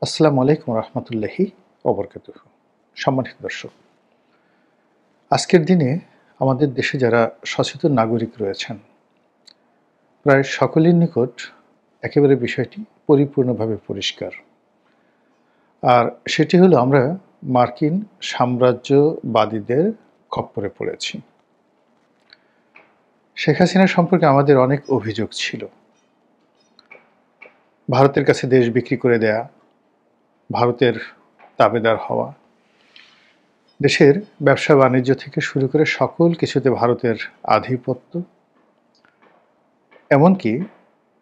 আসসালামু আলাইকুম রহমতুল্লাহি ওবরকাতুহু। সম্মানিত দর্শক, আজকের দিনে আমাদের দেশে যারা সচেতন নাগরিক রয়েছেন প্রায় সকলের নিকট একেবারে বিষয়টি পরিপূর্ণভাবে পরিষ্কার। আর সেটি হলো আমরা মার্কিন সাম্রাজ্যবাদীদের খপ্পরে পড়েছি। শেখ হাসিনা সম্পর্কে আমাদের অনেক অভিযোগ ছিল। ভারতের কাছে দেশ বিক্রি করে দেয়া, ভারতের তাবেদার হওয়া, দেশের ব্যবসা বাণিজ্য থেকে শুরু করে সকল কিছুতে ভারতের আধিপত্য, এমনকি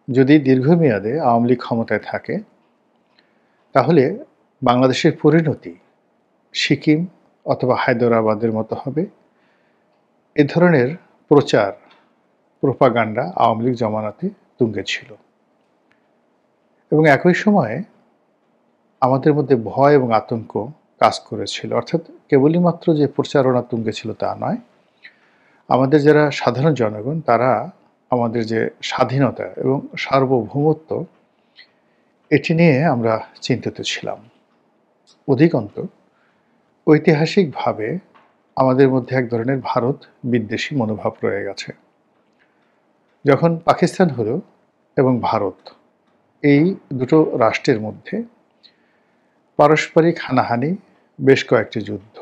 যদি দীর্ঘমেয়াদে আওয়ামী লীগ ক্ষমতায় থাকে তাহলে বাংলাদেশের পরিণতি সিকিম অথবা হায়দরাবাদের মতো হবে। এ ধরনের প্রচার প্রোপাগান্ডা আওয়ামী লীগ জমানাতে তুঙ্গে ছিল এবং একই সময়ে আমাদের মধ্যে ভয় এবং আতঙ্ক কাজ করেছিল। অর্থাৎ কেবলই মাত্র যে প্রচারণা তুঙ্গে ছিল তা নয়, আমাদের যারা সাধারণ জনগণ তারা আমাদের যে স্বাধীনতা এবং সার্বভৌমত্ব এটি নিয়ে আমরা চিন্তিত ছিলাম। অধিকন্তু ঐতিহাসিকভাবে আমাদের মধ্যে এক ধরনের ভারত বিদ্বেষী মনোভাব রয়ে গেছে। যখন পাকিস্তান হলো এবং ভারত, এই দুটো রাষ্ট্রের মধ্যে পারস্পরিক হানাহানি, বেশ কয়েকটি যুদ্ধ,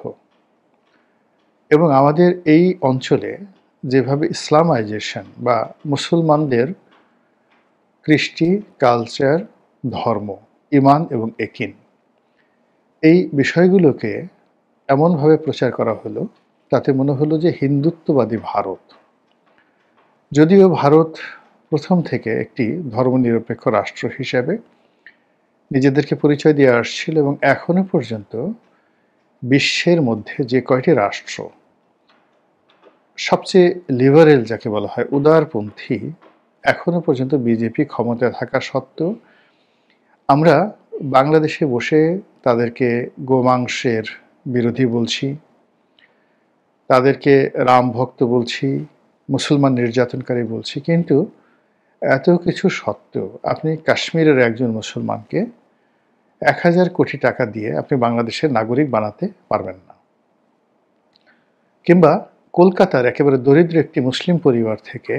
এবং আমাদের এই অঞ্চলে যেভাবে ইসলামাইজেশন বা মুসলমানদের কৃষ্টি, কালচার, ধর্ম, ইমান এবং একিন, এই বিষয়গুলোকে এমনভাবে প্রচার করা হলো তাতে মনে হলো যে হিন্দুত্ববাদী ভারত। যদিও ভারত প্রথম থেকে একটি ধর্মনিরপেক্ষ রাষ্ট্র হিসেবে নিজেদেরকে পরিচয় দিয়ে আসছিল এবং এখনো পর্যন্ত বিশ্বের মধ্যে যে কয়টি রাষ্ট্র সবচেয়ে লিবারেল যাকে বলা হয় উদারপন্থী, এখনো পর্যন্ত বিজেপি ক্ষমতায় থাকা সত্ত্বেও আমরা বাংলাদেশে বসে তাদেরকে গোমাংসের বিরোধী বলছি, তাদেরকে রাম ভক্ত বলছি, মুসলমান নির্যাতনকারী বলছি, কিন্তু এত কিছু সত্ত্বেও আপনি কাশ্মীরের একজন মুসলমানকে 1000 কোটি টাকা দিয়ে আপনি বাংলাদেশের নাগরিক বানাতে পারবেন না, কিংবা কলকাতার একেবারে দরিদ্র একটি মুসলিম পরিবার থেকে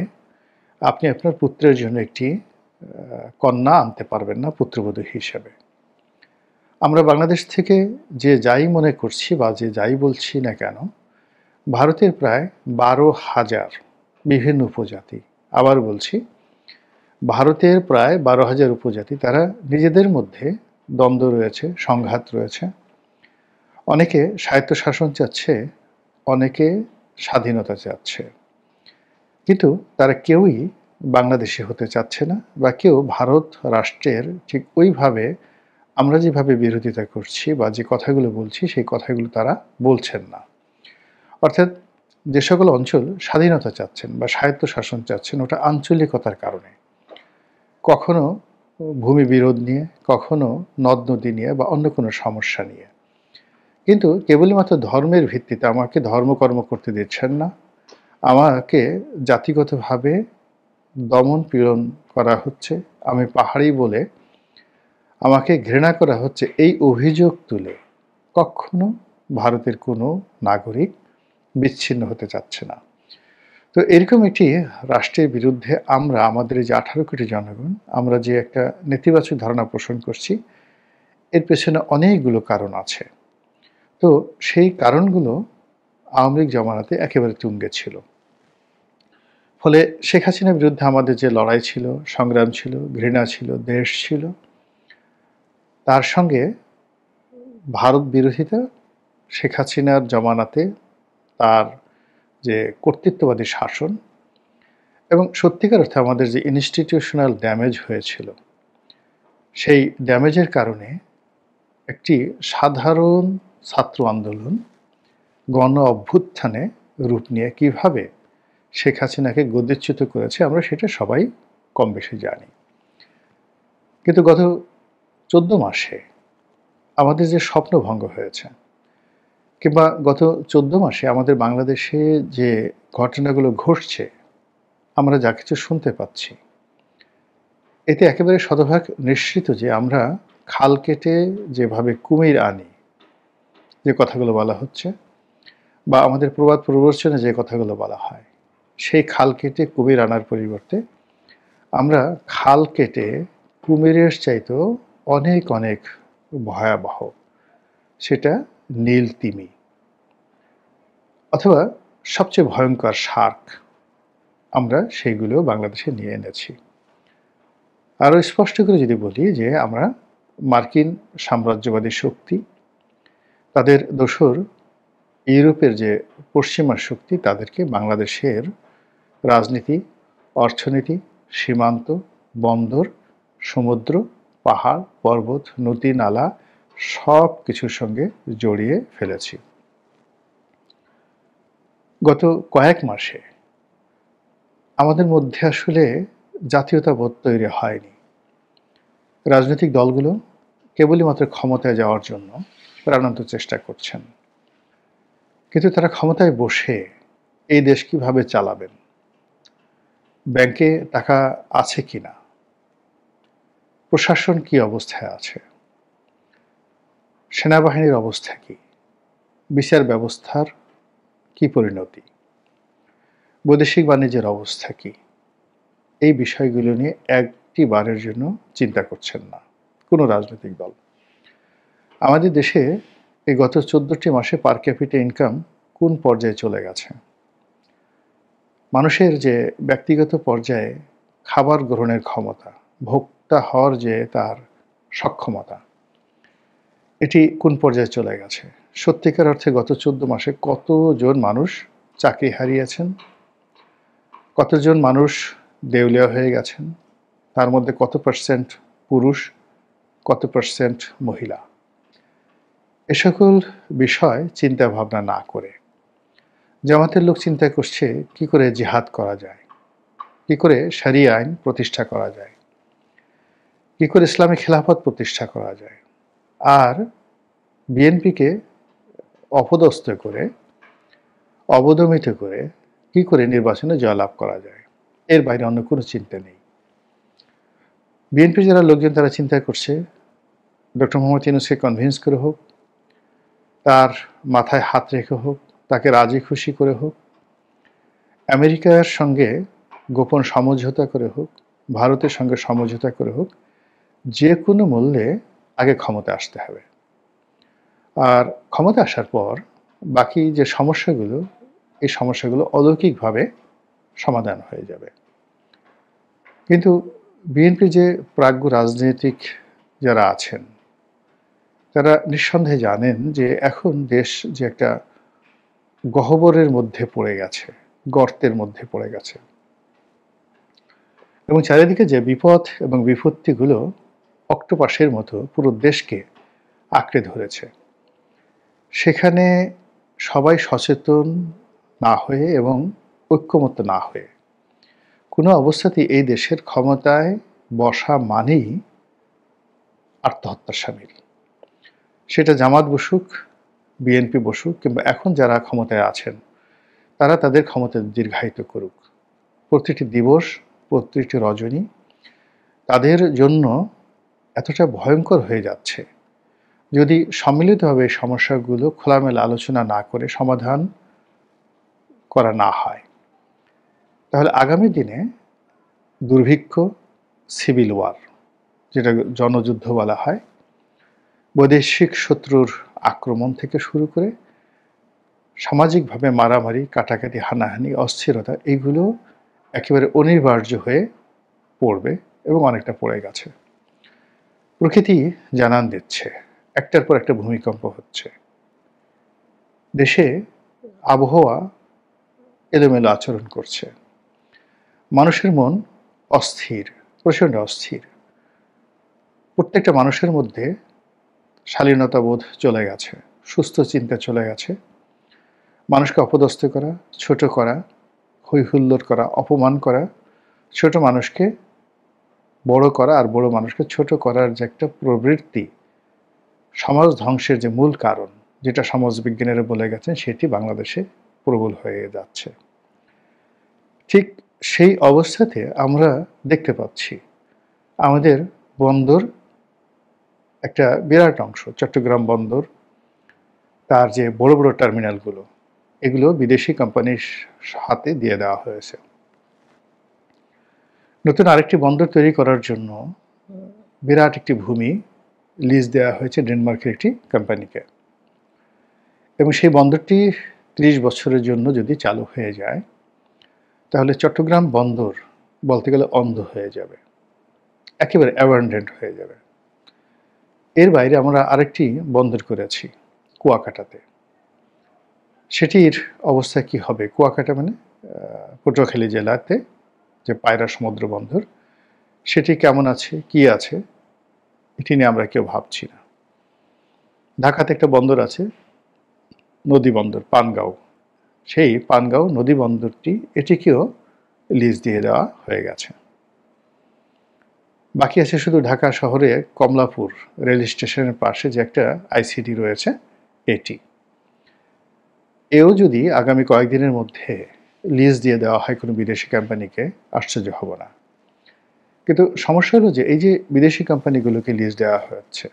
আপনি আপনার পুত্রের জন্য একটি কন্যা আনতে পারবেন না পুত্রবধূ হিসেবে। আমরা বাংলাদেশ থেকে যে যাই মনে করছি বা যে যাই বলছি না কেন, ভারতের প্রায় 12,000 বিভিন্ন উপজাতি, আবার বলছি ভারতের প্রায় 12,000 উপজাতি, তারা নিজেদের মধ্যে দ্বন্দ্ব রয়েছে, সংঘাত রয়েছে। অনেকে স্বায়ত্তশাসন চাচ্ছে, অনেকে স্বাধীনতা চাচ্ছে, কিন্তু তারা কেউই বাংলাদেশি হতে চাচ্ছে না, বা কেউ ভারত রাষ্ট্রের ঠিক ওইভাবে আমরা যেভাবে বিরোধিতা করছি বা যে কথাগুলো বলছি সেই কথাগুলো তারা বলছেন না। অর্থাৎ যে সকল অঞ্চল স্বাধীনতা চাচ্ছেন বা স্বায়ত্তশাসন চাচ্ছেন, ওটা আঞ্চলিকতার কারণে, কখনো ভূমি বিরোধ নিয়ে, কখনো নদ নদী নিয়ে বা অন্য কোনো সমস্যা নিয়ে, কিন্তু কেবলমাত্র ধর্মের ভিত্তিতে আমাকে ধর্মকর্ম করতে দিচ্ছেন না, আমাকে জাতিগতভাবে দমন পীড়ন করা হচ্ছে, আমি পাহাড়ি বলে আমাকে ঘৃণা করা হচ্ছে, এই অভিযোগ তুলে কখনো ভারতের কোনো নাগরিক বিচ্ছিন্ন হতে চাচ্ছে না। তো এরকম একটি রাষ্ট্রের বিরুদ্ধে আমরা আমাদের এই যে 18 কোটি জনগণ আমরা যে একটা নেতিবাচক ধারণা পোষণ করছি, এর পেছনে অনেকগুলো কারণ আছে। তো সেই কারণগুলো আওয়ামী লীগ জমানাতে একেবারে তুঙ্গে ছিল। ফলে শেখ হাসিনার বিরুদ্ধে আমাদের যে লড়াই ছিল, সংগ্রাম ছিল, ঘৃণা ছিল, দেশ ছিল, তার সঙ্গে ভারত বিরোধিতা, শেখ হাসিনার জমানাতে তার যে কর্তৃত্ববাদী শাসন এবং সত্যিকার অর্থে আমাদের যে ইনস্টিটিউশনাল ড্যামেজ হয়েছিল, সেই ড্যামেজের কারণে একটি সাধারণ ছাত্র আন্দোলন গণ অভ্যুত্থানে রূপ নিয়ে কিভাবে শেখ হাসিনাকে গদিচ্যুত করেছে আমরা সেটা সবাই কম বেশি জানি। কিন্তু গত 14 মাসে আমাদের যে স্বপ্নভঙ্গ হয়েছে, কিংবা গত 14 মাসে আমাদের বাংলাদেশে যে ঘটনাগুলো ঘটছে, আমরা যা কিছু শুনতে পাচ্ছি, এতে একেবারে শতভাগ নিশ্চিত যে আমরা খাল কেটে যেভাবে কুমির আনি, যে কথাগুলো বলা হচ্ছে, বা আমাদের প্রবাদ প্রবচনে যে কথাগুলো বলা হয়, সেই খাল কেটে কুমির আনার পরিবর্তে আমরা খাল কেটে কুমিরের চাইতেও অনেক অনেক ভয়াবহ, সেটা নীল তিমি, অথবা সবচেয়ে ভয়ঙ্কর শার্ক, আমরা সেইগুলো বাংলাদেশে নিয়ে এনেছি। আরও স্পষ্ট করে যদি বলি যে আমরা মার্কিন সাম্রাজ্যবাদী শক্তি, তাদের দোসর ইউরোপের যে পশ্চিমা শক্তি, তাদেরকে বাংলাদেশের রাজনীতি, অর্থনীতি, সীমান্ত, বন্দর, সমুদ্র, পাহাড়, পর্বত, নদী, নালা সব কিছুর সঙ্গে জড়িয়ে ফেলেছি। গত কয়েক মাসে আমাদের মধ্যে আসলে জাতীয়তাবোধ তৈরি হয়নি। রাজনৈতিক দলগুলো কেবলই মাত্র ক্ষমতায় যাওয়ার জন্য প্রাণান্ত চেষ্টা করছেন, কিন্তু তারা ক্ষমতায় বসে এই দেশ কিভাবে চালাবেন, ব্যাংকে টাকা আছে কিনা, প্রশাসন কি অবস্থায় আছে, সেনাবাহিনীর অবস্থা কি, বিচার ব্যবস্থার কি পরিণতি, বৈদেশিক বাণিজ্যের অবস্থা কি, এই বিষয়গুলো নিয়ে একটি বারের জন্য চিন্তা করছেন না কোনো রাজনৈতিক দল। আমাদের দেশে এই গত 14টি মাসে পার ক্যাপিটা ইনকাম কোন পর্যায়ে চলে গেছে, মানুষের যে ব্যক্তিগত পর্যায়ে খাবার গ্রহণের ক্ষমতা, ভোক্তা হওয়ার যে তার সক্ষমতা, এটি কোন পর্যায়ে চলে গেছে। সত্যিকার অর্থে গত 14 মাসে কতজন মানুষ চাকরি হারিয়েছেন, কতজন মানুষ দেউলিয়া হয়ে গেছেন, তার মধ্যে কত পার্সেন্ট পুরুষ, কত পার্সেন্ট মহিলা। এ সকল বিষয় চিন্তা ভাবনা না করে জামাতের লোক চিন্তা করছে কি করে জিহাদ করা যায়, কি করে শরিয়া আইন প্রতিষ্ঠা করা যায়, কি করে ইসলামী খেলাফত প্রতিষ্ঠা করা যায়, আর বিএনপিকে অপদস্থ করে, অবদমিত করে কি করে নির্বাচনে জয়লাভ করা যায়, এর বাইরে অন্য কোনো চিন্তা নেই। বিএনপির যারা লোকজন তারা চিন্তা করছে ডক্টর মোহাম্মদ ইউনূসকে কনভিন্স করে হোক, তার মাথায় হাত রেখে হোক, তাকে রাজি খুশি করে হোক, আমেরিকার সঙ্গে গোপন সমঝোতা করে হোক, ভারতের সঙ্গে সমঝোতা করে হোক, যে কোনো মূল্যে আগে ক্ষমতা আসতে হবে। আর ক্ষমতা আসার পর বাকি যে সমস্যাগুলো, এই সমস্যাগুলো অলৌকিকভাবে সমাধান হয়ে যাবে। কিন্তু বিএনপি যে প্রাজ্ঞ রাজনৈতিক যারা আছেন, তারা নিঃসন্দেহে জানেন যে এখন দেশ যে একটা গহ্বরের মধ্যে পড়ে গেছে, গর্তের মধ্যে পড়ে গেছে, এবং চারিদিকে যে বিপদ এবং বিপত্তিগুলো অক্টোপাসের মতো পুরো দেশকে আঁকড়ে ধরেছে, সেখানে সবাই সচেতন না হয়ে এবং ঐক্যমত্য না হয়ে কোনো অবস্থাতেই এই দেশের ক্ষমতায় বসা মানেই আত্মহত্যার শামিল। সেটা জামাত বসুক, বিএনপি বসুক, কিংবা এখন যারা ক্ষমতায় আছেন তারা তাদের ক্ষমতা দীর্ঘায়িত করুক। প্রতিটি দিবস, প্রতিটি রজনী তাদের জন্য এতটা ভয়ঙ্কর হয়ে যাচ্ছে, যদি সম্মিলিতভাবে এই সমস্যাগুলো খোলামেলা আলোচনা না করে সমাধান করা না হয়, তাহলে আগামী দিনে দুর্ভিক্ষ, সিভিল ওয়ার, যেটা জনযুদ্ধ বলা হয়, বৈদেশিক শত্রুর আক্রমণ থেকে শুরু করে সামাজিকভাবে মারামারি, কাটাকাটি, হানাহানি, অস্থিরতা, এইগুলো একেবারে অনিবার্য হয়ে পড়বে এবং অনেকটা পড়ে গেছে। প্রকৃতি জানান দিচ্ছে, একটার পর একটা ভূমিকম্প হচ্ছে, দেশে আবহাওয়া এলোমেলো আচরণ করছে, মানুষের মন অস্থির, প্রচণ্ড অস্থির। প্রত্যেকটা মানুষের মধ্যে শালীনতাবোধ চলে গেছে, সুস্থ চিন্তা চলে গেছে। মানুষকে অপদস্থ করা, ছোট করা, হৈ-হুল্লোড় করা, অপমান করা, ছোট মানুষকে বড় করা আর বড় মানুষকে ছোট করার যে একটা প্রবৃত্তি, সমাজ ধ্বংসের যে মূল কারণ, যেটা সমাজবিজ্ঞানীরা বলে গেছেন, সেটি বাংলাদেশে প্রবল হয়ে যাচ্ছে। ঠিক সেই অবস্থাতে আমরা দেখতে পাচ্ছি আমাদের বন্দর একটা বিরাট অংশ চট্টগ্রাম বন্দর, তার যে বড় বড় টার্মিনালগুলো, এগুলো বিদেশি কোম্পানির হাতে দিয়ে দেওয়া হয়েছে। নতুন আরেকটি বন্দর তৈরি করার জন্য বিরাট একটি ভূমি লিজ দেওয়া হয়েছে ডেনমার্কের একটি কোম্পানিকে, এবং সেই বন্দরটি 30 বছরের জন্য যদি চালু হয়ে যায়, তাহলে চট্টগ্রাম বন্দর বলতে গেলে অন্ধ হয়ে যাবে, একেবারে অ্যাবান্ডেন্ট হয়ে যাবে। এর বাইরে আমরা আরেকটি বন্দর করেছি কুয়াকাটাতে। সেটির অবস্থা কি হবে? কুয়াকাটা মানে পটুয়াখালী জেলাতে যে পায়রা সমুদ্র বন্দর, সেটি কেমন আছে, কি আছে, এটি নিয়ে আমরা কেউ ভাবছি না। ঢাকাতে একটা বন্দর আছে, নদী বন্দর পানগাঁও। সেই পানগাঁও নদী বন্দরটি, এটিকেও লিজ দিয়ে দেওয়া হয়ে গেছে। বাকি আছে শুধু ঢাকা শহরে কমলাপুর রেল স্টেশনের পাশে যে একটা আইসিডি রয়েছে, এটি। এও যদি আগামী কয়েকদিনের মধ্যে লিজ দিয়ে দেওয়া হয় কোনো বিদেশি কোম্পানিকে, আশ্চর্য হব না। কিন্তু সমস্যা হলো যে এই যে বিদেশি কোম্পানিগুলোকে লিজ দেওয়া হচ্ছে,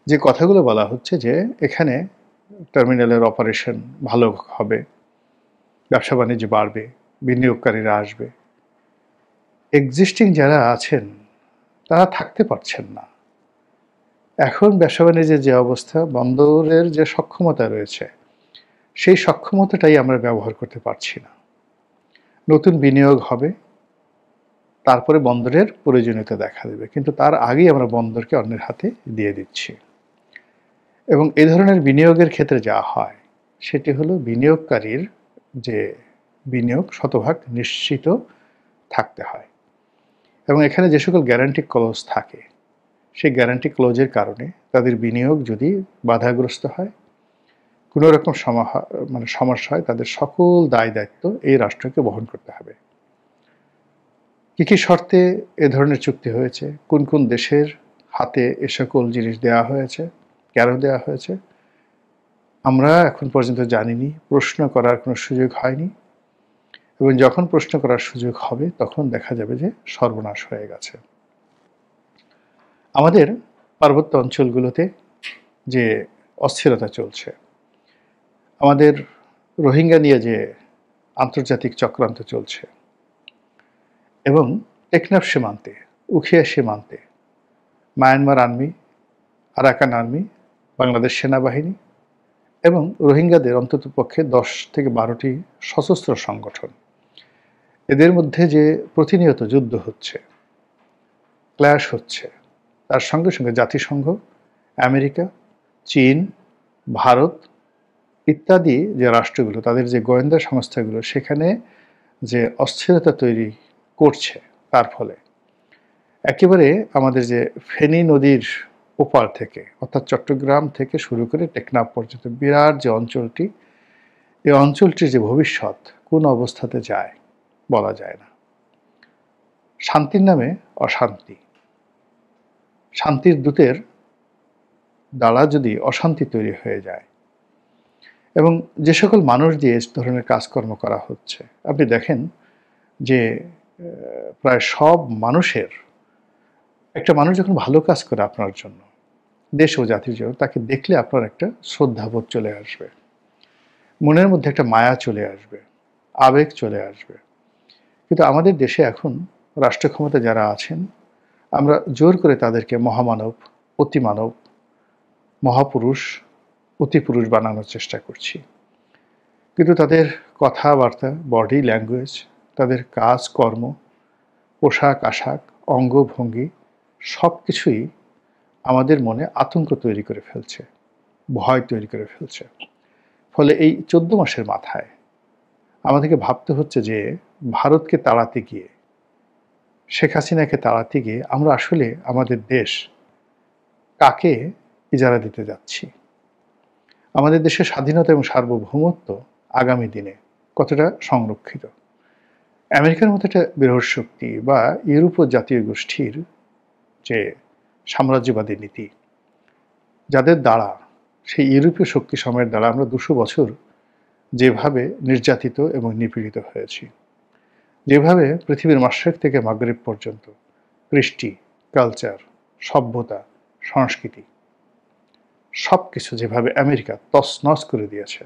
যে কথাগুলো বলা হচ্ছে যে এখানে টার্মিনালের অপারেশন ভালো হবে, ব্যবসা বাণিজ্য বাড়বে, বিনিয়োগকারীরা আসবে, এক্সিস্টিং যারা আছেন তারা থাকতে পারছেন না। এখন ব্যবসা বাণিজ্যের যে অবস্থা, বন্দরের যে সক্ষমতা রয়েছে, সেই সক্ষমতাটাই আমরা ব্যবহার করতে পারছি না। নতুন বিনিয়োগ হবে, তারপরে বন্দরের প্রয়োজনীয়তা দেখা দেবে, কিন্তু তার আগেই আমরা বন্দরকে অন্যের হাতে দিয়ে দিচ্ছি। এবং এই ধরনের বিনিয়োগের ক্ষেত্রে যা হয়, সেটি হলো বিনিয়োগকারীর যে বিনিয়োগ শতভাগ নিশ্চিত থাকতে হয়, এবং এখানে যে সকল গ্যারান্টি ক্লজ থাকে, সেই গ্যারান্টি ক্লজের কারণে তাদের বিনিয়োগ যদি বাধাগ্রস্ত হয়, কোনো রকম সমস্যা হয়, তাদের সকল দায় দায়িত্ব এই রাষ্ট্রকে বহন করতে হবে। কী কী শর্তে এ ধরনের চুক্তি হয়েছে, কোন কোন দেশের হাতে এ সকল জিনিস দেওয়া হয়েছে, কেন দেওয়া হয়েছে, আমরা এখন পর্যন্ত জানিনি, প্রশ্ন করার কোনো সুযোগ হয়নি। এবং যখন প্রশ্ন করার সুযোগ হবে, তখন দেখা যাবে যে সর্বনাশ হয়ে গেছে। আমাদের পার্বত্য অঞ্চলগুলোতে যে অস্থিরতা চলছে, আমাদের রোহিঙ্গা নিয়ে যে আন্তর্জাতিক চক্রান্ত চলছে, এবং টেকনাফ সীমান্তে, উখিয়া সীমান্তে Myanmar army, Arakan army, Bangladesh সেনাবাহিনী এবং রোহিঙ্গাদের অন্ততপক্ষে 10 থেকে 12টি সশস্ত্র সংগঠন, এদের মধ্যে যে প্রতিনিয়ত যুদ্ধ হচ্ছে, ক্ল্যাশ হচ্ছে, তার সঙ্গে সঙ্গে জাতিসংঘ, আমেরিকা, চীন, ভারত ইত্যাদি যে রাষ্ট্রগুলো, তাদের যে গোয়েন্দা সংস্থাগুলো সেখানে যে অস্থিরতা তৈরি করছে, তার ফলে একেবারে আমাদের যে ফেনী নদীর ওপার থেকে, অর্থাৎ চট্টগ্রাম থেকে শুরু করে টেকনাফ পর্যন্ত বিরাট যে অঞ্চলটি, এই অঞ্চলটির যে ভবিষ্যৎ কোন অবস্থাতে যায় বলা যায় না। শান্তির নামে অশান্তি, শান্তির দূতের দ্বারা যদি অশান্তি তৈরি হয়ে যায়, এবং যে সকল মানুষ দিয়ে এই ধরনের কাজকর্ম করা হচ্ছে, আপনি দেখেন যে প্রায় সব মানুষের, একটা মানুষ যখন ভালো কাজ করে আপনার জন্য, দেশ ও জাতির জন্য, তাকে দেখলে আপনার একটা শ্রদ্ধাবোধ চলে আসবে, মনের মধ্যে একটা মায়া চলে আসবে, আবেগ চলে আসবে। কিন্তু আমাদের দেশে এখন রাষ্ট্র ক্ষমতা যারা আছেন, আমরা জোর করে তাদেরকে মহামানব, অতিমানব, মহাপুরুষ, অতিপুরুষ বানানোর চেষ্টা করছি। কিন্তু তাদের কথাবার্তা, বডি ল্যাঙ্গুয়েজ, তাদের কাজকর্ম, পোশাক আশাক, অঙ্গভঙ্গি সব কিছুই আমাদের মনে আতঙ্ক তৈরি করে ফেলছে, ভয় তৈরি করে ফেলছে। ফলে এই 14 মাসের মাথায় আমাদেরকে ভাবতে হচ্ছে যে ভারতকে তাড়াতে গিয়ে, শেখ হাসিনাকে তাড়াতে গিয়ে আমরা আসলে আমাদের দেশ কাকে ইজারা দিতে যাচ্ছি, আমাদের দেশের স্বাধীনতা এবং সার্বভৌমত্ব আগামী দিনে কতটা সংরক্ষিত। আমেরিকার মতো একটা বৃহৎ শক্তি বা ইউরোপীয় জাতীয় গোষ্ঠীর যে সাম্রাজ্যবাদী নীতি, যাদের দ্বারা, সেই ইউরোপীয় শক্তি সময়ের দ্বারা আমরা 200 বছর যেভাবে নির্যাতিত এবং নিপীড়িত হয়েছি, যেভাবে পৃথিবীর মাশরিক থেকে মাগরিব পর্যন্ত কৃষ্টি, কালচার, সভ্যতা সংস্কৃতি সব কিছু যেভাবে আমেরিকা তছনছ করে দিয়েছে,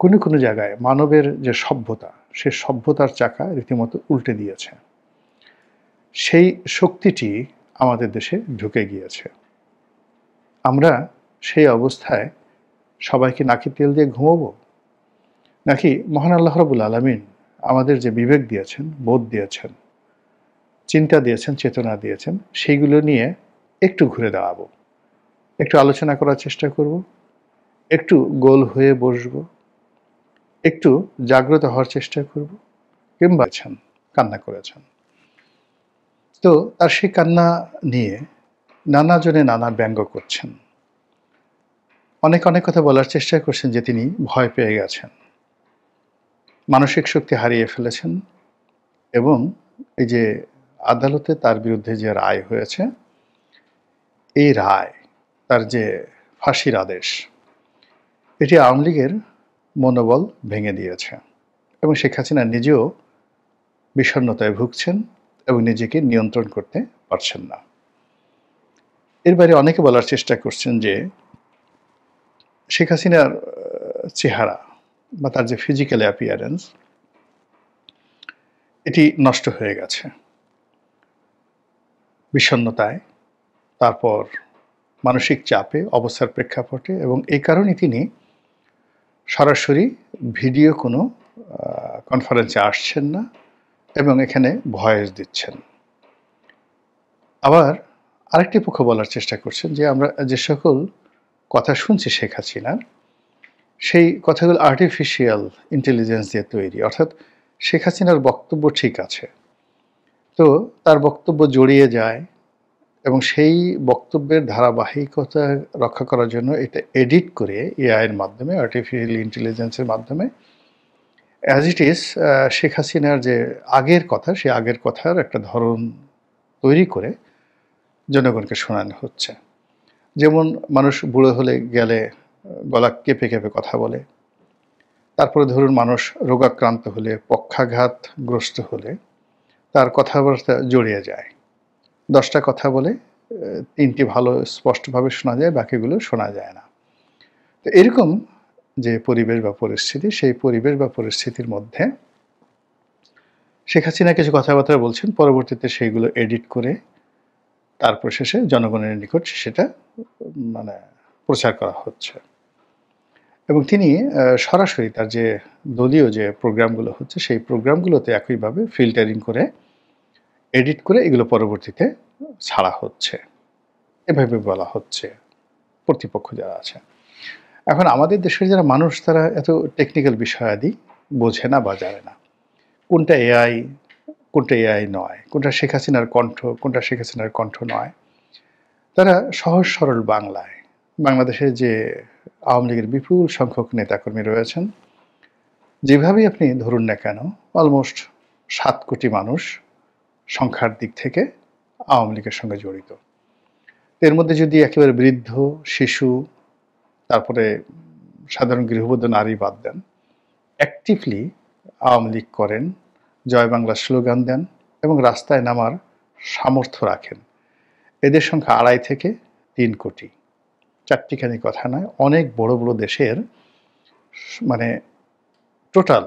কোনো কোনো জায়গায় মানবের যে সভ্যতা, সে সভ্যতার চাকা রীতিমতো উল্টে দিয়েছে। সেই শক্তিটি আমাদের দেশে ঢুকে গিয়েছে। আমরা সেই অবস্থায় সবাইকে নাকি তেল দিয়ে ঘুমাবো, নাকি মহান আল্লাহ রাব্বুল আলামিন আমাদের যে বিবেক দিয়েছেন, বোধ দিয়েছেন, চিন্তা দিয়েছেন, চেতনা দিয়েছেন, সেইগুলো নিয়ে একটু ঘুরে দাঁড়াবো, একটু আলোচনা করার চেষ্টা করব, একটু গোল হয়ে বসবো, একটু জাগ্রত হওয়ার চেষ্টা করব, কিংবা কান্না করেছেন। তো তার সেই কান্না নিয়ে নানা জনে নানা ব্যঙ্গ করছেন, অনেক অনেক কথা বলার চেষ্টা করছেন যে তিনি ভয় পেয়ে গেছেন, মানসিক শক্তি হারিয়ে ফেলেছেন, এবং এই যে আদালতে তার বিরুদ্ধে যে রায় হয়েছে, এই রায়, তার যে ফাঁসির আদেশ, এটি আওয়ামী লীগের মনোবল ভেঙে দিয়েছে এবং শেখ হাসিনা নিজেও বিষণ্ণতায় ভুগছেন এবং নিজেকে নিয়ন্ত্রণ করতে পারছেন না। এর বাইরে অনেকে বলার চেষ্টা করছেন যে শেখ হাসিনার চেহারা বা তার যে ফিজিক্যাল অ্যাপিয়ারেন্স, এটি নষ্ট হয়ে গেছে বিষণ্ণতায়, তারপর মানসিক চাপে, অবস্থার প্রেক্ষাপটে, এবং এই কারণে তিনি সরাসরি ভিডিও কোনো কনফারেন্সে আসছেন না এবং এখানে ভয়েস দিচ্ছেন। আবার আরেকটি পক্ষ বলার চেষ্টা করছেন যে আমরা যে সকল কথা শুনছি শেখ হাসিনার, সেই কথাগুলো আর্টিফিশিয়াল ইন্টেলিজেন্স দিয়ে তৈরি, অর্থাৎ শেখ হাসিনার বক্তব্য ঠিক আছে, তো তার বক্তব্য জড়িয়ে যায় এবং সেই বক্তব্যের ধারাবাহিকতা রক্ষা করার জন্য এটা এডিট করে এআইয়ের মাধ্যমে, আর্টিফিশিয়াল ইন্টেলিজেন্সের মাধ্যমে, অ্যাজ ইট ইজ শেখ হাসিনার যে আগের কথা, সেই আগের কথার একটা ধরন তৈরি করে জনগণকে শোনানো হচ্ছে। যেমন মানুষ বুড়ো হলে গেলে গলা কেঁপে কেঁপে কথা বলে, তারপরে ধরুন মানুষ রোগাক্রান্ত হলে, পক্ষাঘাতগ্রস্ত হলে তার কথাবার্তা জড়িয়ে যায়, 10টা কথা বলে 3টি ভালো স্পষ্টভাবে শোনা যায়, বাকিগুলো শোনা যায় না। তো এরকম যে পরিবেশ বা পরিস্থিতি, সেই পরিবেশ বা পরিস্থিতির মধ্যে শেখ হাসিনা কিছু কথাবার্তা বলছেন, পরবর্তীতে সেইগুলো এডিট করে তারপর শেষে জনগণের নিকট সেটা মানে প্রচার করা হচ্ছে এবং তিনি সরাসরি তার যে দলীয় যে প্রোগ্রামগুলো হচ্ছে, সেই প্রোগ্রামগুলোতে একইভাবে ফিল্টারিং করে, এডিট করে এগুলো পরবর্তীতে ছাড়া হচ্ছে, এভাবে বলা হচ্ছে কর্তৃপক্ষ যারা আছে। এখন আমাদের দেশের যারা মানুষ, তারা এত টেকনিক্যাল বিষয়াদি বোঝে না বা জানে না, কোনটা এআই, কোনটা এআই নয়, কোনটা শেখ হাসিনার কণ্ঠ, কোনটা শেখ হাসিনার কণ্ঠ নয়। তারা সহজ সরল বাংলায়, বাংলাদেশে যে আওয়ামী লীগের বিপুল সংখ্যক নেতাকর্মী রয়েছেন, যেভাবেই আপনি ধরুন না কেন, অলমোস্ট 7 কোটি মানুষ সংখ্যার দিক থেকে আওয়ামী লীগের সঙ্গে জড়িত। এর মধ্যে যদি একেবারে বৃদ্ধ, শিশু, তারপরে সাধারণ গৃহবধূ নারী বাদ দেন, অ্যাক্টিভলি আওয়ামী লীগ করেন, জয় বাংলা স্লোগান দেন এবং রাস্তায় নামার সামর্থ্য রাখেন, এদের সংখ্যা 2.5 থেকে 3 কোটি। চারটিখানি কথা নয়, অনেক বড় বড় দেশের মানে টোটাল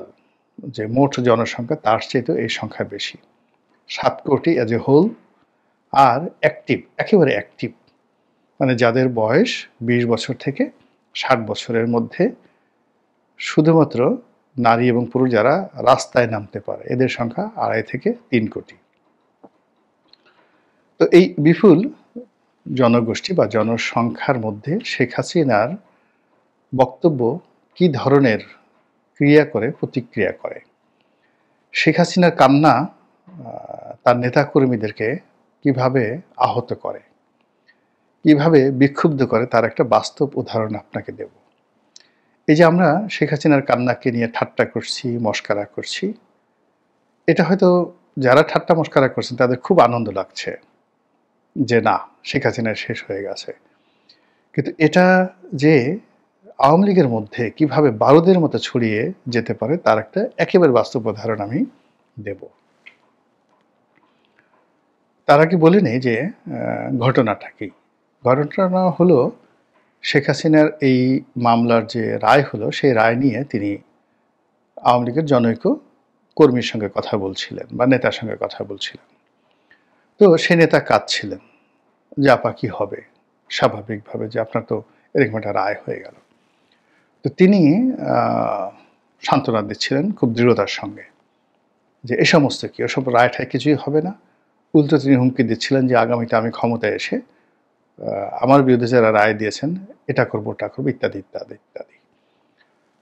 যে মোট জনসংখ্যা, তার চেয়েও এই সংখ্যা বেশি, 7 কোটি অ্যাজ এ হোল। আর অ্যাক্টিভ, একেবারে অ্যাক্টিভ, মানে যাদের বয়স 20 বছর থেকে 60 বছরের মধ্যে, শুধুমাত্র নারী এবং পুরুষ যারা রাস্তায় নামতে পারে, এদের সংখ্যা 2.5 থেকে 3 কোটি। তো এই বিপুল জনগোষ্ঠী বা জনসংখ্যার মধ্যে শেখ হাসিনার বক্তব্য কি ধরনের ক্রিয়া করে, প্রতিক্রিয়া করে, শেখ হাসিনার কান্না তার নেতাকর্মীদেরকে কিভাবে আহত করে, কিভাবে বিক্ষুব্ধ করে, তার একটা বাস্তব উদাহরণ আপনাকে দেব। এই যে আমরা শেখ হাসিনার কান্নাকে নিয়ে ঠাট্টা করছি, মস্কারা করছি, এটা হয়তো যারা ঠাট্টা মস্কারা করছেন তাদের খুব আনন্দ লাগছে যে না, শেখ হাসিনা শেষ হয়ে গেছে, কিন্তু এটা যে আওয়ামী লীগের মধ্যে কিভাবে বারুদের মতো ছড়িয়ে যেতে পারে, তার একটা একেবারে বাস্তব উদাহরণ আমি দেব। তার আগে বলে নেই যে ঘটনাটা কি। ঘটনা হলো শেখ হাসিনার এই মামলার যে রায় হলো, সেই রায় নিয়ে তিনি আওয়ামী লীগের জনৈক কর্মীর সঙ্গে কথা বলছিলেন বা নেতার সঙ্গে কথা বলছিলেন। তো সে নেতা কাঁদছিলেন যে, আপা কি হবে? স্বাভাবিকভাবে যে আপনার তো এরকম একটা রায় হয়ে গেল। তো তিনি সান্ত্বনা দিচ্ছিলেন খুব দৃঢ়তার সঙ্গে যে এ সমস্ত কি, ওসব রায় ঠায় কিছুই হবে না। উল্টো তিনি হুমকি দিচ্ছিলেন যে আগামীতে আমি ক্ষমতায় এসে আমার বিরুদ্ধে যারা রায় দিয়েছেন এটা করবো, ওটা করবো, ইত্যাদি ইত্যাদি ইত্যাদি।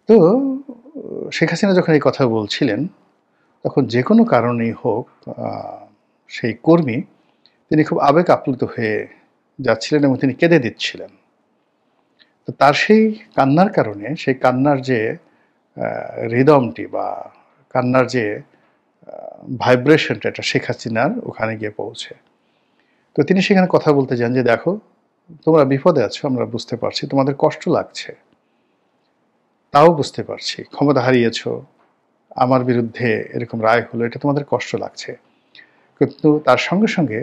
তো শেখ হাসিনা যখন এই কথা বলছিলেন, তখন যে কোনো কারণেই হোক সেই কর্মী তিনি খুব আবেগ আপ্লুত হয়ে যাচ্ছিলেন এবং তিনি কেঁদে দিচ্ছিলেন। তো তার সেই কান্নার কারণে, সেই কান্নার যে রিদমটি বা কান্নার যে ভাইব্রেশনটা, এটা শেখ হাসিনার ওখানে গিয়ে পৌঁছে। তো তিনি সেখানে কথা বলতে যান যে, দেখো তোমরা বিপদে আছো, আমরা বুঝতে পারছি, তোমাদের কষ্ট লাগছে, তাও বুঝতে পারছি, ক্ষমতা হারিয়েছ, আমার বিরুদ্ধে এরকম রায় হলো, এটা তোমাদের কষ্ট লাগছে, কিন্তু তার সঙ্গে সঙ্গে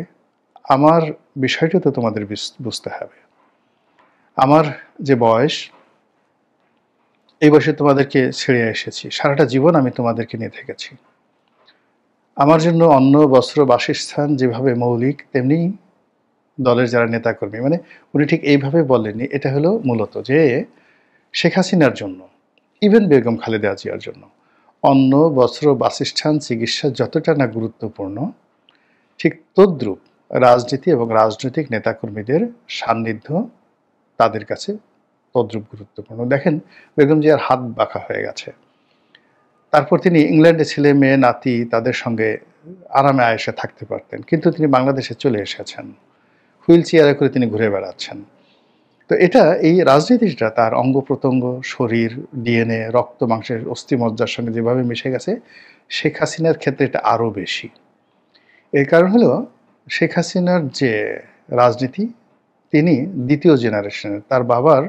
আমার বিষয়টা তো তোমাদের বুঝতে হবে। আমার যে বয়স, এই বয়সে তোমাদেরকে ছেড়ে এসেছি, সারাটা জীবন আমি তোমাদেরকে নিয়ে থেকেছি। আমার জন্য অন্ন, বস্ত্র, বাসস্থান যেভাবে মৌলিক, তেমনি দলের যারা নেতাকর্মী, মানে উনি ঠিক এইভাবে বলেননি, এটা হলো মূলত যে শেখ হাসিনার জন্য, ইভেন বেগম খালেদা জিয়ার জন্য অন্ন, বস্ত্র, বাসস্থান, চিকিৎসা যতটা না গুরুত্বপূর্ণ, ঠিক তদ্রূপ রাজনীতি এবং রাজনৈতিক নেতাকর্মীদের সান্নিধ্য তাদের কাছে তদ্রূপ গুরুত্বপূর্ণ। দেখেন বেগম জিয়ার হাত বাঁকা হয়ে গেছে, তারপর তিনি ইংল্যান্ডে ছেলে মেয়ে নাতি তাদের সঙ্গে আরামে আয়েসে থাকতে পারতেন, কিন্তু তিনি বাংলাদেশে চলে এসেছেন, হুইল চেয়ারে করে তিনি ঘুরে বেড়াচ্ছেন। তো এটা, এই রাজনীতিটা তার অঙ্গ প্রত্যঙ্গ, শরীর, ডিএনএ, রক্ত মাংসের অস্থিমজ্জার সঙ্গে যেভাবে মিশে গেছে, শেখ হাসিনার ক্ষেত্রে এটা আরও বেশি। এর কারণ হলো শেখ হাসিনার যে রাজনীতি, তিনি দ্বিতীয় জেনারেশনের, তার বাবার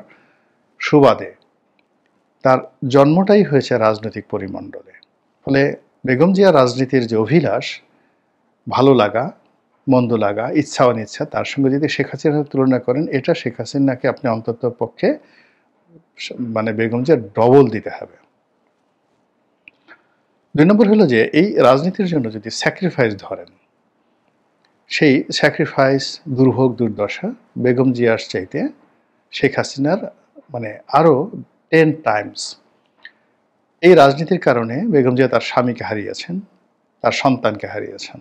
সুবাদে তার জন্মটাই হয়েছে রাজনৈতিক পরিমণ্ডলে। ফলে বেগম জিয়া রাজনীতির যে অভিলাষ, ভালো লাগা, মন্দ লাগা, ইচ্ছা অনিচ্ছা, তার সঙ্গে যদি শেখ হাসিনার তুলনা করেন, এটা শেখ হাসিনাকে আপনি অন্তত পক্ষে মানে বেগম জিয়া ডবল দিতে হবে। ২ নম্বর হলো যে এই রাজনীতির জন্য যদি স্যাক্রিফাইস ধরেন, সেই স্যাক্রিফাইস, দুর্ভোগ, দুর্দশা বেগম জিয়ার চাইতে শেখ হাসিনার মানে আরও 10 টাইমস। এই রাজনীতির কারণে বেগম জিয়া তার স্বামীকে হারিয়েছেন, তার সন্তানকে হারিয়েছেন,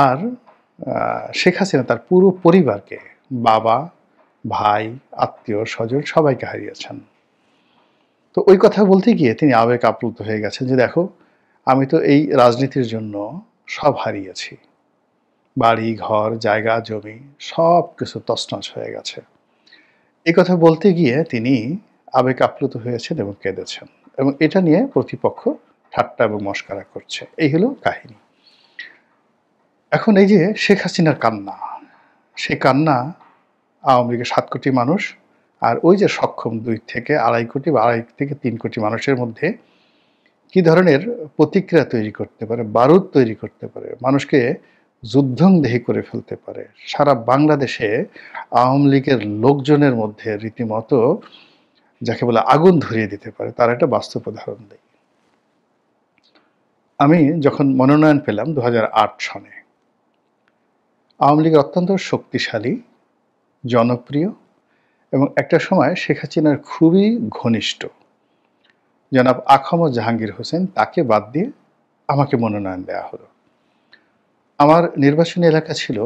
আর শেখ হাসিনা তার পুরো পরিবারকে, বাবা, ভাই, আত্মীয় স্বজন সবাইকে হারিয়েছেন। তো ওই কথা বলতে গিয়ে তিনি আবেগ আপ্লুত হয়ে গেছেন যে, দেখো আমি তো এই রাজনীতির জন্য সব হারিয়েছি, বাড়ি ঘর, জায়গা জমি সব কিছু তছনছ হয়ে গেছে। এই কথা বলতে গিয়ে তিনি আবেগ আপ্লুত হয়েছেন এবং কেঁদেছেন, এবং এটা নিয়ে প্রতিপক্ষ ঠাট্টা এবং মশকরা করছে। এই হলো কাহিনী। এখন এই যে শেখ হাসিনার কান্না, সেই কান্না আওয়ামী লীগের 7 কোটি মানুষ আর ওই যে সক্ষম 2 থেকে 2.5 কোটি বা 2.5 থেকে 3 কোটি মানুষের মধ্যে কি ধরনের প্রতিক্রিয়া তৈরি করতে পারে, বারুদ তৈরি করতে পারে, মানুষকে যুদ্ধংদেহী করে ফেলতে পারে, সারা বাংলাদেশে আওয়ামী লীগের লোকজনের মধ্যে রীতিমতো যাকে বলে আগুন ধরিয়ে দিতে পারে, তার একটা বাস্তব উদাহরণ দেই। আমি যখন মনোনয়ন পেলাম 2008 সনে, আওয়ামী লীগ অত্যন্ত শক্তিশালী, জনপ্রিয় এবং একটা সময় শেখ হাসিনার খুবই ঘনিষ্ঠ জনাব আখম জাহাঙ্গীর হোসেন, তাকে বাদ দিয়ে আমাকে মনোনয়ন দেওয়া হলো। আমার নির্বাচনী এলাকা ছিল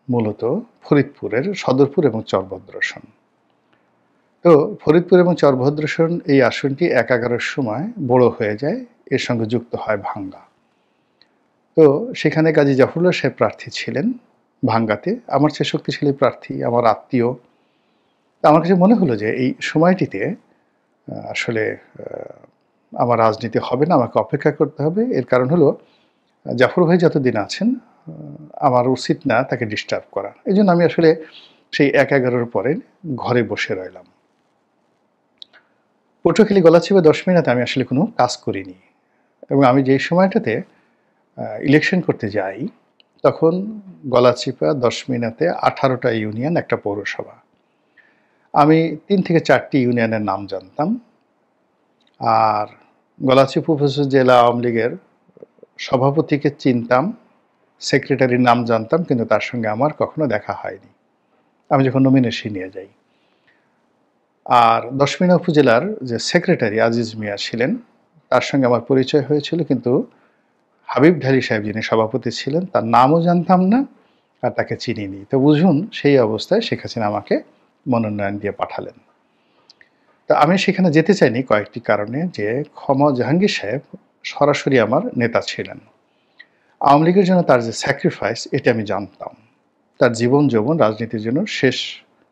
মূলত ফরিদপুরের সদরপুর এবং চরভদ্রসন। তো ফরিদপুর এবং চরভদ্রসন এই আসনটি 11-11 সময় বড় হয়ে যায়, এর সঙ্গে যুক্ত হয় ভাঙ্গা। তো সেখানে কাজী জাফরুল্লাহ সাহেব প্রার্থী ছিলেন ভাঙ্গাতে, আমার চেয়ে শক্তিশালী প্রার্থী, আমার আত্মীয়। আমার কাছে মনে হলো যে এই সময়টিতে আসলে আমার রাজনীতি হবে না, আমাকে অপেক্ষা করতে হবে। এর কারণ হলো জাফর ভাই যতদিন আছেন আমার উচিত না তাকে ডিস্টার্ব করা। এই জন্য আমি আসলে সেই 1-11 পরে ঘরে বসে রইলাম। পটুয়াখালী গলাচিপা 10 মিনিট আমি আসলে কোনো কাজ করিনি, এবং আমি যেই সময়টাতে ইলেকশন করতে যাই তখন গলাচিপা, দশমিনাতে 18টা ইউনিয়ন, একটা পৌরসভা। আমি 3 থেকে 4টি ইউনিয়নের নাম জানতাম। আর গলাচিপা উপজেলা জেলা আওয়ামী লীগের সভাপতিকে চিনতাম, সেক্রেটারির নাম জানতাম, কিন্তু তার সঙ্গে আমার কখনো দেখা হয়নি আমি যখন নমিনেশন নিয়ে যাই। আর দশমিনা উপজেলার যে সেক্রেটারি আজিজ মিয়া ছিলেন, তার সঙ্গে আমার পরিচয় হয়েছিল, কিন্তু হাবিব ঢালী সাহেব যিনি সভাপতি ছিলেন তার নামও জানতাম না আর তাকে চিনিনি। তো বুঝুন সেই অবস্থায় শেখ হাসিনা আমাকে মনোনয়ন দিয়ে পাঠালেন। তো আমি সেখানে যেতে চাইনি কয়েকটি কারণে, যে জাহাঙ্গীর সাহেব সরাসরি আমার নেতা ছিলেন। আওয়ামী লীগের জন্য তার যে স্যাক্রিফাইস, এটা আমি জানতাম। তার জীবন যৌবন রাজনীতির জন্য শেষ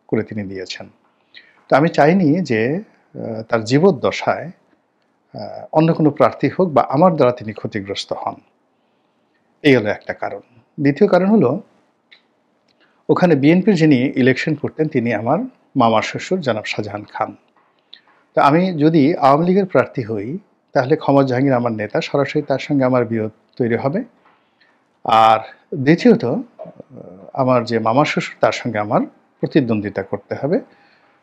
করে তিনি দিয়েছেন। তো আমি চাইনি যে তার জীবদ্দশায় অন্য কোনো প্রার্থী হোক বা আমার দ্বারা তিনি ক্ষতিগ্রস্ত হন। এই হলো একটা কারণ। দ্বিতীয় কারণ হলো, ওখানে বিএনপির যিনি ইলেকশন করতেন তিনি আমার মামার শ্বশুর জনাব শাহজাহান খান। তো আমি যদি আওয়ামী লীগের প্রার্থী হই, তাহলে জাহাঙ্গীর আমার নেতা, সরাসরি তার সঙ্গে আমার বিরোধ তৈরি হবে। আর দ্বিতীয়ত, আমার যে মামার শ্বশুর তার সঙ্গে আমার প্রতিদ্বন্দ্বিতা করতে হবে।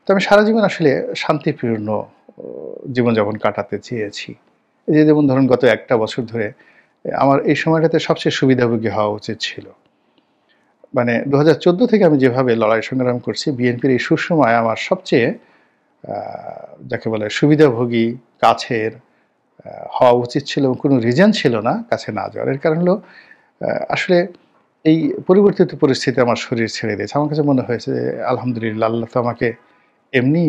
তো আমি সারা জীবন আসলে শান্তিপূর্ণ জীবনযাপন কাটাতে চেয়েছি। এই যে যেমন ধরুন গত একটা বছর ধরে আমার এই সময়টাতে সবচেয়ে সুবিধাভোগী হওয়া উচিত ছিল। মানে 2014 থেকে আমি যেভাবে লড়াই সংগ্রাম করছি, বিএনপির এই সুসময় আমার সবচেয়ে যাকে বলে সুবিধাভোগী, কাছের হওয়া উচিত ছিল, এবং কোনো রিজন ছিল না কাছে না যাওয়ার। এর কারণ হলো আসলে এই পরিবর্তিত পরিস্থিতি আমার শরীর ছেড়ে দিয়েছে। আমার কাছে মনে হয়েছে যে আলহামদুলিল্লাহ, আল্লাহ তো আমাকে এমনি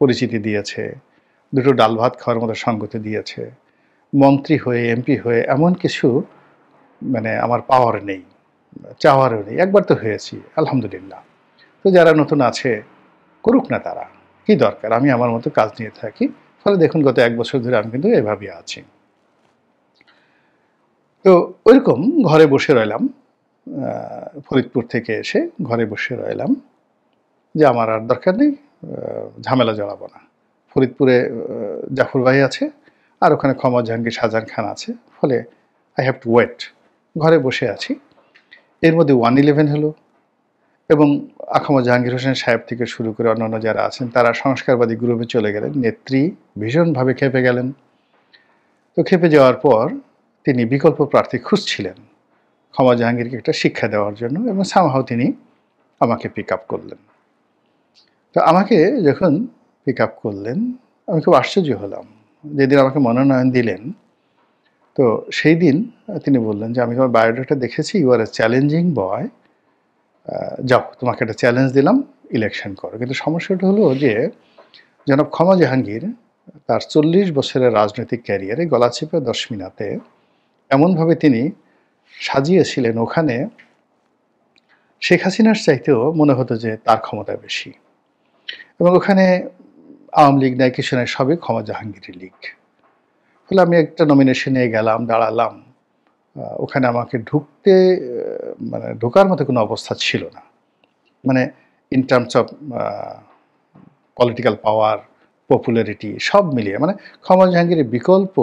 পরিচিতি দিয়েছে, দুটো ডাল ভাত খাওয়ার মতো সঙ্গতি দিয়েছে। মন্ত্রী হয়ে, এমপি হয়ে এমন কিছু মানে আমার পাওয়ার নেই, চাওয়ারও নেই। একবার তো হয়েছি, আলহামদুলিল্লাহ। তো যারা নতুন আছে করুক না, তারা কি দরকার, আমি আমার মতো কাজ নিয়ে থাকি। ফলে দেখুন গত 1 বছর ধরে আমি কিন্তু এভাবেই আছি। তো ওইরকম ঘরে বসে রইলাম, ফরিদপুর থেকে এসে ঘরে বসে রইলাম যে আমার আর দরকার নেই, ঝামেলা জড়াবো না। ফরিদপুরে জাফর ভাই আছে, আর ওখানে জাহাঙ্গীর, শাহজাহান খান আছে। ফলে আই হ্যাভ টু ওয়েট। ঘরে বসে আছি। এর মধ্যে 111 হলো, এবং জাহাঙ্গীর হোসেন সাহেব থেকে শুরু করে অন্যান্য যারা আছেন তারা সংস্কারবাদী গ্রুপে চলে গেলেন। নেত্রী ভীষণভাবে ক্ষেপে গেলেন। তো ক্ষেপে যাওয়ার পর তিনি বিকল্প প্রার্থী খুঁজছিলেন জাহাঙ্গীরকে একটা শিক্ষা দেওয়ার জন্য, এবং সামহাও তিনি আমাকে পিক আপ করলেন। তো আমাকে যখন পিক আপ করলেন, আমি খুব আশ্চর্য হলাম। যেদিন আমাকে মনোনয়ন দিলেন, তো সেই দিন তিনি বললেন যে আমি তোমার বায়োডাটা দেখেছি, ইউ আর এ চ্যালেঞ্জিং বয়, যাও তোমাকে একটা চ্যালেঞ্জ দিলাম, ইলেকশন করো। কিন্তু সমস্যাটা হলো যে জনাব জাহাঙ্গীর তার 40 বছরের রাজনৈতিক ক্যারিয়ারে গলাচিপা, দশমিনাতে এমনভাবে তিনি সাজিয়েছিলেন, ওখানে শেখ হাসিনার চাইতেও মনে হতো যে তার ক্ষমতা বেশি, এবং ওখানে আওয়ামী লীগ নাই, কিছু নাই, সবই জাহাঙ্গীরের লীগ। ফলে আমি একটা নমিনেশনে গেলাম, দাঁড়ালাম। ওখানে আমাকে ঢুকতে মানে ঢোকার মতো কোনো অবস্থা ছিল না। মানে in terms of political power, popularity সব মিলিয়ে, মানে জাহাঙ্গীরের বিকল্প,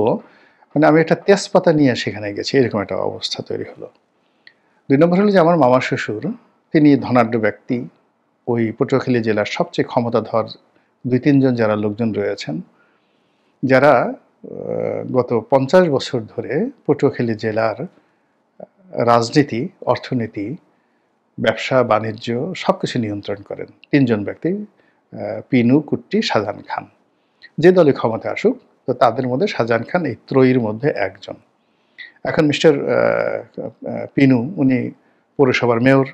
মানে আমি একটা তেজপাতা নিয়ে সেখানে গেছি, এরকম একটা অবস্থা তৈরি হলো। 2 নম্বর হলো যে আমার মামা শ্বশুর, তিনি ধনাঢ্য ব্যক্তি। ওই পটুয়াখালী জেলার সবচেয়ে ক্ষমতাধর 2-3 জন যারা লোকজন রয়েছেন, যারা গত 50 বছর ধরে পটুয়াখালী জেলার রাজনীতি, অর্থনীতি, ব্যবসা বাণিজ্য সবকিছু নিয়ন্ত্রণ করেন। 3 জন ব্যক্তি, পিনু, কুট্টি, শাহজাহান খান। যে দলে ক্ষমতা আসুক, তো তাদের মধ্যে শাহজাহান খান এই ত্রয়ীর মধ্যে একজন। এখন মিস্টার পিনু, উনি পৌরসভার মেয়র।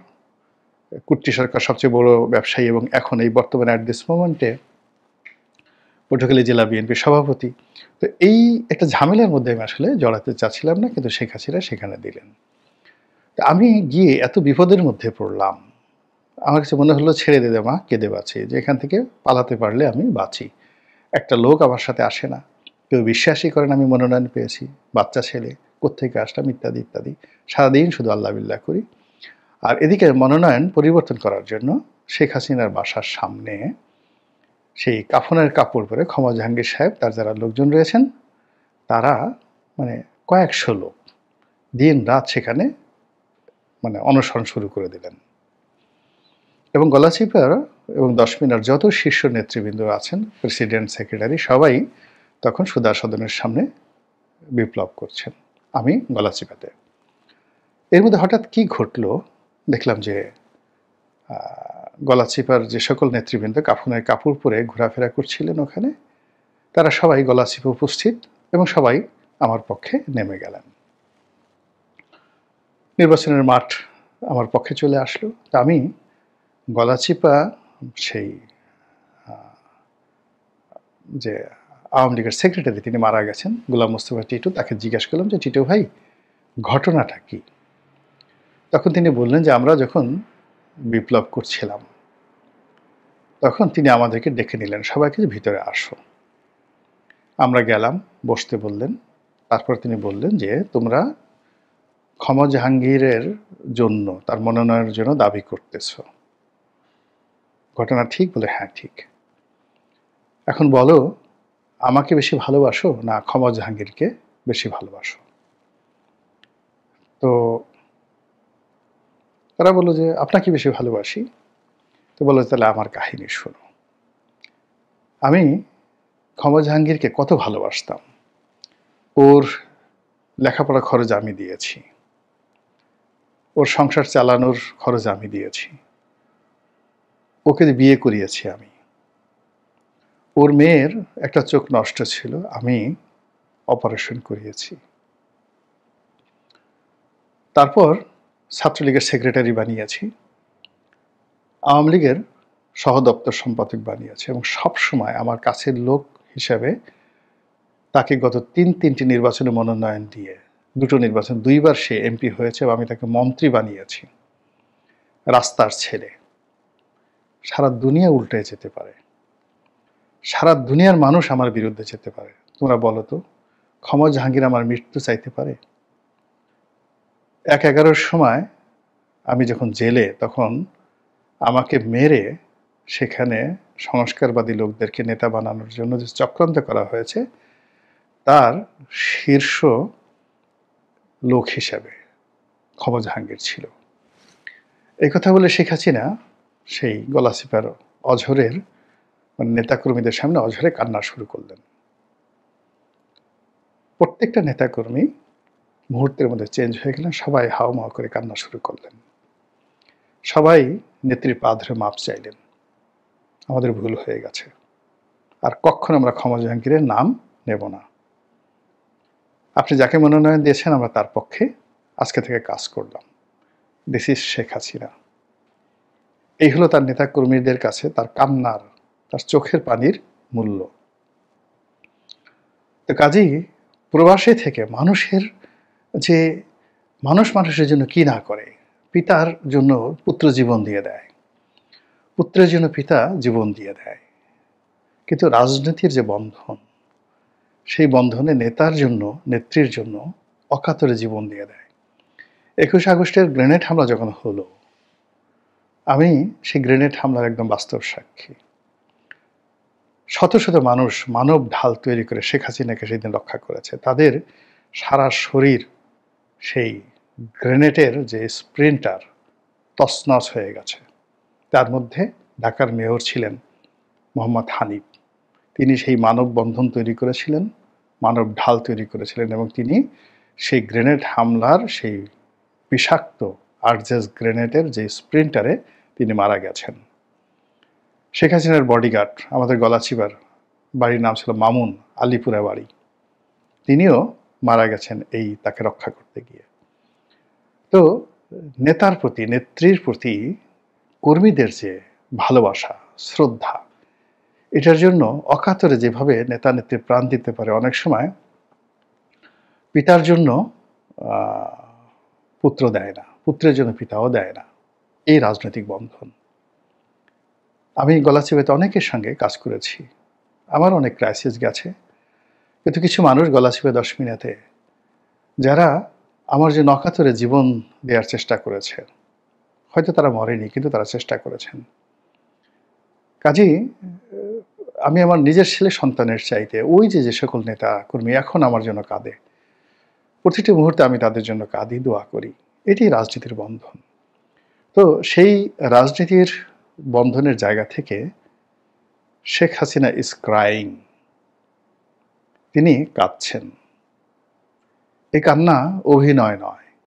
কুট্টি সরকার সবচেয়ে বড় ব্যবসায়ী, এবং এখন এই বর্তমানে অ্যাট দিস মোমেন্টে পটুয়াখালী জেলা বিএনপির সভাপতি। তো এই একটা ঝামেলার মধ্যে আমি আসলে জড়াতে চাচ্ছিলাম না, কিন্তু শেখ হাসিনা সেখানে দিলেন। আমি গিয়ে এত বিপদের মধ্যে পড়লাম, আমার কাছে মনে হলো ছেড়ে দে মা, কেঁদে বাঁচি, যে এখান থেকে পালাতে পারলে আমি বাঁচি। একটা লোক আমার সাথে আসে না, কেউ বিশ্বাসই করেন আমি মনোনয়ন পেয়েছি, বাচ্চা ছেলে, কোত্থেকে আসলাম, ইত্যাদি ইত্যাদি। সারাদিন শুধু আল্লাহ বিল্লাহ করি। আর এদিকে মনোনয়ন পরিবর্তন করার জন্য শেখ হাসিনার বাসার সামনে সেই কাফনের কাপড় পরে জাহাঙ্গীর সাহেব, তার যারা লোকজন রয়েছেন, তারা মানে কয়েকশো লোক দিন রাত সেখানে মানে অনশন শুরু করে দিলেন। এবং গলাচিপার এবং দশমিনার যত শীর্ষ নেতৃবৃন্দ আছেন, প্রেসিডেন্ট, সেক্রেটারি, সবাই তখন সুধা সদনের সামনে বিপ্লব করছেন, আমি গলাচিপাতে। এর মধ্যে হঠাৎ কি ঘটলো, দেখলাম যে গলাচিপার যে সকল নেতৃবৃন্দ কাফনের কাপড় পরে ঘোরাফেরা করছিলেন ওখানে, তারা সবাই গলাচিপা উপস্থিত এবং সবাই আমার পক্ষে নেমে গেলেন। নির্বাচনের মাঠ আমার পক্ষে চলে আসলো। তা আমি গলাচিপা সেই যে আওয়ামী লীগের সেক্রেটারি, তিনি মারা গেছেন, গোলাম মোস্তফা টিটু, তাকে জিজ্ঞাসা করলাম যে টিটু ভাই, ঘটনাটা কি? তখন তিনি বললেন যে আমরা যখন বিপ্লব করছিলাম তখন তিনি আমাদেরকে ডেকে নিলেন, সবাইকে ভিতরে আসো। আমরা গেলাম, বসতে বললেন। তারপর তিনি বললেন যে তোমরা ক্ষমা জাহাঙ্গীরের জন্য, তার মনোনয়নের জন্য দাবি করতেছ, ঘটনা ঠিক? বলে হ্যাঁ ঠিক। এখন বলো, আমাকে বেশি ভালোবাসো না ক্ষমা জাহাঙ্গীরকে বেশি ভালোবাসো? তো তারা বললো যে আপনাকে বেশি ভালোবাসি। তো বললো তাহলে আমার কাহিনী শোনো। আমি ক্ষমা জাহাঙ্গীরকে কত ভালোবাসতাম, ওর লেখাপড়া খরচ আমি দিয়েছি, ওর সংসার চালানোর খরচ আমি দিয়েছি, ওকে বিয়ে করিয়েছি আমি, ওর মেয়ের একটা চোখ নষ্ট ছিল, আমি অপারেশন করিয়েছি, তারপর ছাত্রলীগের সেক্রেটারি বানিয়েছি, আওয়ামী লীগের সহদপ্তর সম্পাদক বানিয়েছি, এবং সবসময় আমার কাছের লোক হিসাবে তাকে গত তিনটি নির্বাচনে মনোনয়ন দিয়ে, দুটো নির্বাচন, 2বার সে এমপি হয়েছে এবং আমি তাকে মন্ত্রী বানিয়েছি। রাস্তার ছেলে, সারা দুনিয়া উল্টে যেতে পারে, সারা দুনিয়ার মানুষ আমার বিরুদ্ধে যেতে পারে, তোমরা বলো তো ক্ষমা জাহাঙ্গীর আমার মৃত্যু চাইতে পারে? 1-11-র সময় আমি যখন জেলে, তখন আমাকে মেরে সেখানে সংস্কারবাদী লোকদেরকে নেতা বানানোর জন্য যে চক্রান্ত করা হয়েছে, তার শীর্ষ লোক হিসাবে ক্ষমা জাহাঙ্গীর ছিল। এই কথা বলে শেখ হাসিনা সেই গলাচিপার অঝরের নেতাকর্মীদের সামনে অঝরে কান্না শুরু করলেন। প্রত্যেকটা নেতাকর্মী মুহূর্তের মধ্যে চেঞ্জ হয়ে গেলেন, সবাই হাওমাও করে কান্না শুরু করলেন, সবাই নেত্রীর পা ধরে মাপ চাইলেন, আমাদের ভুল হয়ে গেছে, আর কখনো আমরা ক্ষমা জাহাঙ্গীরের নাম নেব না, আপনি যাকে মনোনয়ন দিয়েছেন আমরা তার পক্ষে আজকে থেকে কাজ করলাম, দিস ইজ শেখ হাসিনা। এই হলো তার নেতাকর্মীদের কাছে তার কান্নার, তার চোখের পানির মূল্য। তো কাজেই প্রবাসে থেকে মানুষের যে মানুষের জন্য কি না করে, পিতার জন্য পুত্র জীবন দিয়ে দেয়, পুত্রের জন্য পিতা জীবন দিয়ে দেয়, কিন্তু রাজনীতির যে বন্ধন, সেই বন্ধনে নেতার জন্য, নেত্রীর জন্য অকাতরে জীবন দিয়ে দেয়। 21 আগস্টের গ্রেনেড হামলা যখন হলো, আমি সেই গ্রেনেড হামলার একদম বাস্তব সাক্ষী। শত শত মানুষ মানব ঢাল তৈরি করে শেখ হাসিনাকে সেদিন রক্ষা করেছে, তাদের সারা শরীর সেই গ্রেনেডের যে স্প্রিন্টার তছনছ হয়ে গেছে। তার মধ্যে ঢাকার মেয়র ছিলেন মোহাম্মদ হানিফ, তিনি সেই মানববন্ধন তৈরি করেছিলেন, মানব ঢাল তৈরি করেছিলেন, এবং তিনি সেই গ্রেনেড হামলার সেই বিষাক্ত আরজেস গ্রেনেডের যে স্প্রিন্টারে তিনি মারা গেছেন। শেখ হাসিনার বডিগার্ড, আমাদের গলাচিপার, বাড়ির নাম ছিল মামুন, আলিপুরা বাড়ি, তিনিও মারা গেছেন এই তাকে রক্ষা করতে গিয়ে। তো নেতার প্রতি, নেত্রীর প্রতি কর্মীদের যে ভালোবাসা, শ্রদ্ধা, এটার জন্য অকাতরে যেভাবে নেতা নেত্রী প্রাণ দিতে পারে, অনেক সময় পিতার জন্য পুত্র দেয় না, পুত্রের জন্য পিতাও দেয় না, এই রাজনৈতিক বন্ধন। আমি গলাচিপাতে অনেকের সঙ্গে কাজ করেছি, আমার অনেক ক্রাইসিস গেছে, কিন্তু কিছু মানুষ গলাচিপা দশমিনাতে যারা আমার যে অকাতরে জীবন দেওয়ার চেষ্টা করেছে, হয়তো তারা মরেনি, কিন্তু তারা চেষ্টা করেছেন। কাজেই আমি আমার নিজের ছেলে সন্তানের চাইতে ওই যে সকল নেতা কর্মী এখন আমার জন্য কাঁদে, প্রতিটি মুহূর্তে আমি তাদের জন্য কাঁদি, দোয়া করি, এটি রাজনীতির বন্ধন। তো সেই রাজনীতির বন্ধনের জায়গা থেকে শেখ হাসিনা ইজ ক্রাইং, তিনি কাঁদছেন। এই কান্না অভিনয় নয়,